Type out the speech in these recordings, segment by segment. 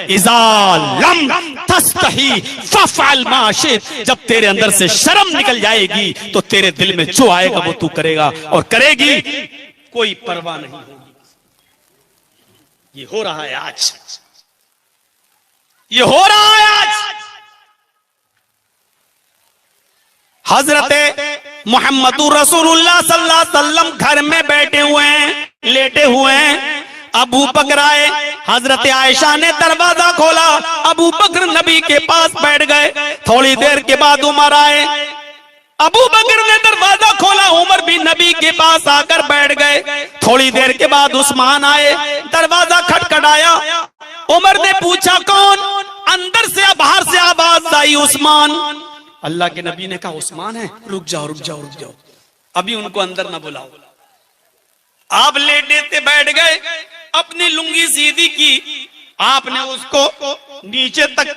इज़ा lump तस्तही फफ़अल मा शित, जब तेरे अंदर से शर्म निकल जाएगी तो तेरे दिल में जो आएगा वो तू करेगा और करेगी, कोई परवाह नहीं होगी। ये हो रहा है आज, ये हो रहा है आज। हजरत मोहम्मदुर रसूलुल्लाह सल्लल्लाहु अलैहि वसल्लम घर में बैठे हुए हैं, लेटे हुए हैं। अबू बकर आए, हजरत आयशा ने दरवाजा खोला, अबू बकर नबी के पास बैठ गए। थोड़ी देर के बाद उमर आए, अबू बकर ने दरवाजा खोला, उमर भी नबी के पास आकर बैठ गए। थोड़ी देर के बाद उस्मान आए, दरवाजा खटखटाया, उमर ने पूछा कौन? अंदर से बाहर से आवाज आई उस्मान। अल्लाह के नबी ने कहा उस्मान है? रुक जाओ रुक जाओ रुक जाओ, अभी उनको अंदर ना बुलाओ। आप लेटे थे, बैठ गए, अपनी लुंगी सीधी की, आपने उसको नीचे तक,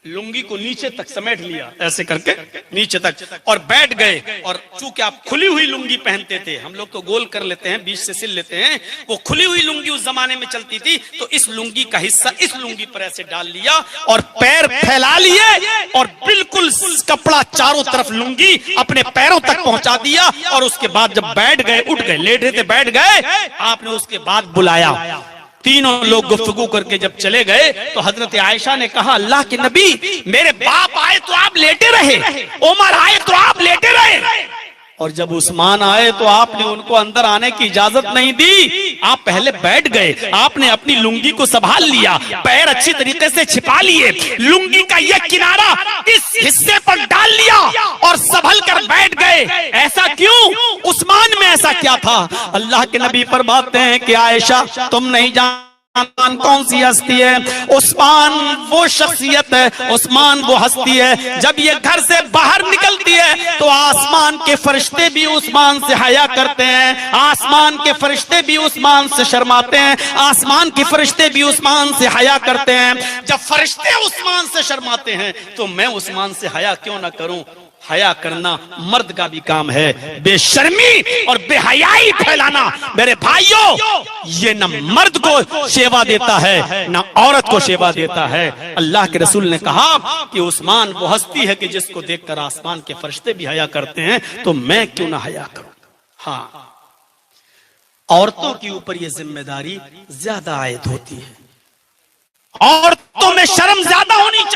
लुंगी को नीचे तक समेट लिया, ऐसे करके नीचे तक, और बैठ गए। और चूंकि आप खुली हुई लुंगी पहनते थे, हम लोग तो गोल कर लेते हैं, बीच से सिल लेते हैं, वो खुली हुई लुंगी उस जमाने में चलती थी, तो इस लुंगी का हिस्सा इस लुंगी पर ऐसे डाल लिया और पैर फैला लिए और बिल्कुल कपड़ा चारों तरफ लुंगी अपने पैरों तक पहुंचा दिया। और उसके बाद जब बैठ गए, उठ गए, लेटे थे बैठ गए, आपने उसके बाद बुलाया। तीनों लोग गुफ्तगू करके जब चले गए तो हजरत आयशा ने कहा अल्लाह के नबी, मेरे बाप आए तो आप लेटे रहे, उमर आए तो आप लेटे रहे, और जब उस्मान आए तो आपने उनको अंदर आने की इजाजत नहीं दी। आप पहले बैठ गए, आपने अपनी लुंगी को संभाल लिया, पैर अच्छी तरीके से छिपा लिए, लुंगी का यह किनारा इस हिस्से पर डाल लिया और संभल कर बैठ गए। ऐसा क्यों? उस्मान में ऐसा क्या था? अल्लाह के नबी फरमाते हैं कि आयशा तुम नहीं जान कौन सी हस्ती है, उस्मान वो शख्सियत है, उस्मान वो हस्ती है, जब ये घर से बाहर निकलती है तो आसमान के फरिश्ते भी उस्मान से हया करते हैं, आसमान के फरिश्ते भी उस्मान से शर्माते हैं, आसमान के फरिश्ते भी उस्मान से हया करते हैं। जब फरिश्ते उस्मान से शर्माते हैं तो मैं उस्मान से हया क्यों ना करूं? हया करना मर्द का भी काम है, बेशर्मी और बेहयाई फैलाना मेरे भाइयों, ये न मर्द को सेवा देता है न औरत को सेवा देता है। अल्लाह के रसूल ने कहा कि उस्मान वो हस्ती है कि जिसको देखकर आसमान के फरिश्ते भी हया करते हैं, तो मैं क्यों ना हया करूं? हाँ, औरतों के ऊपर ये जिम्मेदारी ज्यादा आयद होती है, औरतों में शर्म ज्यादा